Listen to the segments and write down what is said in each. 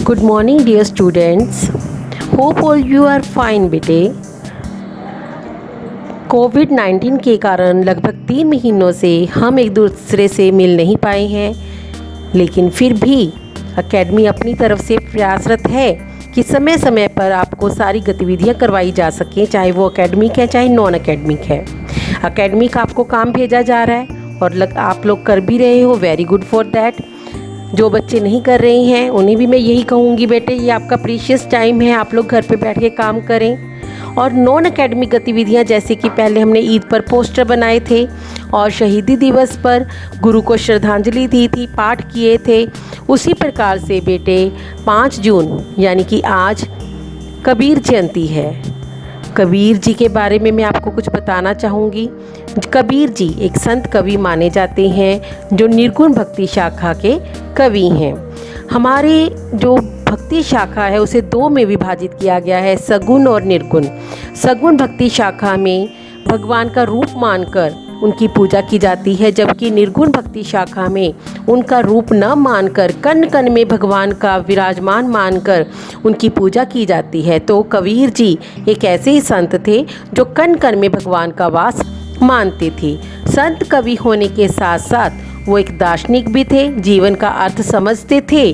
Good morning dear students, hope all you are fine बेटे। कोविड-19 के कारण लगभग 3 महीनों से हम एक दूसरे से मिल नहीं पाए हैं, लेकिन फिर भी एकेडमी अपनी तरफ से प्रयासरत है कि समय समय पर आपको सारी गतिविधियां करवाई जा सकें, चाहे वो एकेडमिक है चाहे नॉन एकेडमिक है। एकेडमिक आपको काम भेजा जा रहा है और आप लोग कर भी रहे हो, वेरी गुड फॉर दैट। जो बच्चे नहीं कर रहे हैं उन्हें भी मैं यही कहूँगी, बेटे ये आपका प्रीशियस टाइम है, आप लोग घर पे बैठ के काम करें। और नॉन एकेडमिक गतिविधियाँ जैसे कि पहले हमने ईद पर पोस्टर बनाए थे और शहीदी दिवस पर गुरु को श्रद्धांजलि दी थी, पाठ किए थे, उसी प्रकार से बेटे 5 जून यानी कि आज कबीर जयंती है। कबीर जी के बारे में मैं आपको कुछ बताना चाहूँगी। कबीर जी एक संत कवि माने जाते हैं जो निर्गुण भक्ति शाखा के कवि हैं। हमारे जो भक्ति शाखा है उसे 2 में विभाजित किया गया है, सगुण और निर्गुण। सगुण भक्ति शाखा में भगवान का रूप मानकर उनकी पूजा की जाती है, जबकि निर्गुण भक्ति शाखा में उनका रूप न मानकर कण कण में भगवान का विराजमान मानकर उनकी पूजा की जाती है। तो कबीर जी एक ऐसे ही संत थे जो कण कण में भगवान का वास मानते थे। संत कवि होने के साथ साथ वो एक दार्शनिक भी थे, जीवन का अर्थ समझते थे।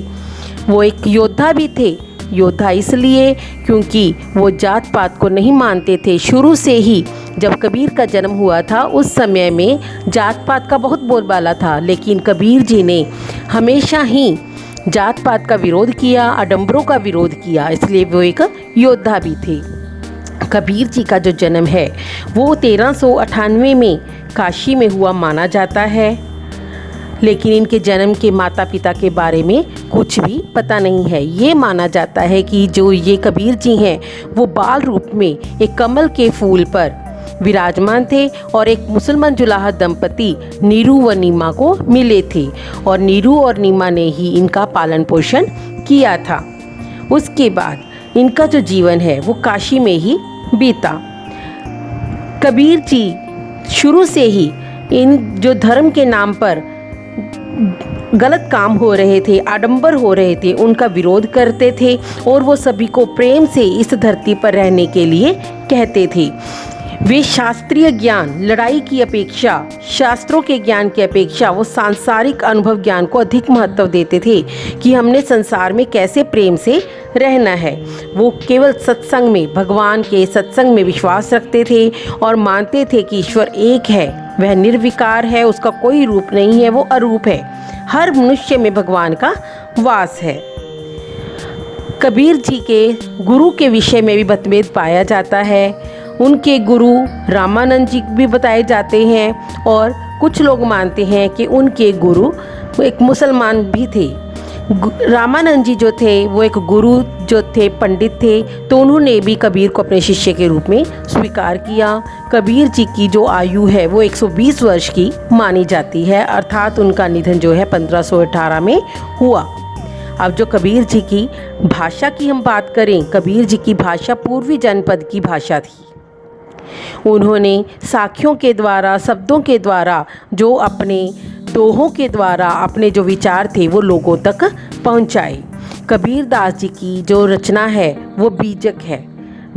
वो एक योद्धा भी थे। योद्धा इसलिए क्योंकि वो जात पात को नहीं मानते थे। शुरू से ही जब कबीर का जन्म हुआ था उस समय में जात पात का बहुत बोलबाला था, लेकिन कबीर जी ने हमेशा ही जात पात का विरोध किया, आडंबरों का विरोध किया, इसलिए वो एक योद्धा भी थे। कबीर जी का जो जन्म है वो 1398 में काशी में हुआ माना जाता है, लेकिन इनके जन्म के माता पिता के बारे में कुछ भी पता नहीं है। ये माना जाता है कि जो ये कबीर जी हैं वो बाल रूप में एक कमल के फूल पर विराजमान थे और एक मुसलमान जुलाहा दंपति नीरू व नीमा को मिले थे और नीरू और नीमा ने ही इनका पालन पोषण किया था। उसके बाद इनका जो जीवन है वो काशी में ही बीता। कबीर जी शुरू से ही इन जो धर्म के नाम पर गलत काम हो रहे थे, आडंबर हो रहे थे, उनका विरोध करते थे और वो सभी को प्रेम से इस धरती पर रहने के लिए कहते थे। वे शास्त्रीय ज्ञान, लड़ाई की अपेक्षा, शास्त्रों के ज्ञान की अपेक्षा वो सांसारिक अनुभव ज्ञान को अधिक महत्व देते थे कि हमने संसार में कैसे प्रेम से रहना है। वो केवल सत्संग में, भगवान के सत्संग में विश्वास रखते थे और मानते थे कि ईश्वर एक है, वह निर्विकार है, उसका कोई रूप नहीं है, वो अरूप है। हर मनुष्य में भगवान का वास है। कबीर जी के गुरु के विषय में भी मतभेद पाया जाता है। उनके गुरु रामानंद जी भी बताए जाते हैं और कुछ लोग मानते हैं कि उनके गुरु एक मुसलमान भी थे। रामानंद जी जो थे वो एक गुरु जो थे, पंडित थे, तो उन्होंने भी कबीर को अपने शिष्य के रूप में स्वीकार किया। कबीर जी की जो आयु है वो 120 वर्ष की मानी जाती है, अर्थात उनका निधन जो है 1518 में हुआ। अब जो कबीर जी की भाषा की हम बात करें, कबीर जी की भाषा पूर्वी जनपद की भाषा थी। उन्होंने साखियों के द्वारा, शब्दों के द्वारा, जो अपने दोहों के द्वारा अपने जो विचार थे वो लोगों तक पहुंचाए। कबीर दास जी की जो रचना है वो बीजक है।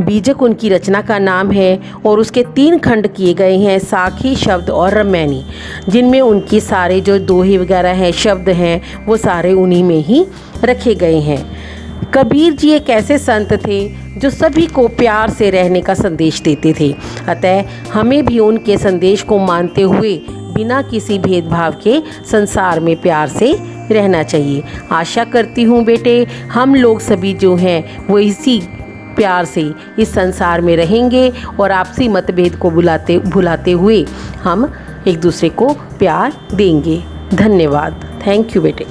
बीजक उनकी रचना का नाम है और उसके 3 खंड किए गए हैं, साखी, शब्द और रमैनी, जिनमें उनके सारे जो दोहे वगैरह हैं, शब्द हैं, वो सारे उन्हीं में ही रखे गए हैं। कबीर जी एक ऐसे संत थे जो सभी को प्यार से रहने का संदेश देते थे, अतः हमें भी उनके संदेश को मानते हुए बिना किसी भेदभाव के संसार में प्यार से रहना चाहिए। आशा करती हूँ बेटे हम लोग सभी जो हैं वो इसी प्यार से इस संसार में रहेंगे और आपसी मतभेद को भुलाते हुए हम एक दूसरे को प्यार देंगे। धन्यवाद। थैंक यू बेटे।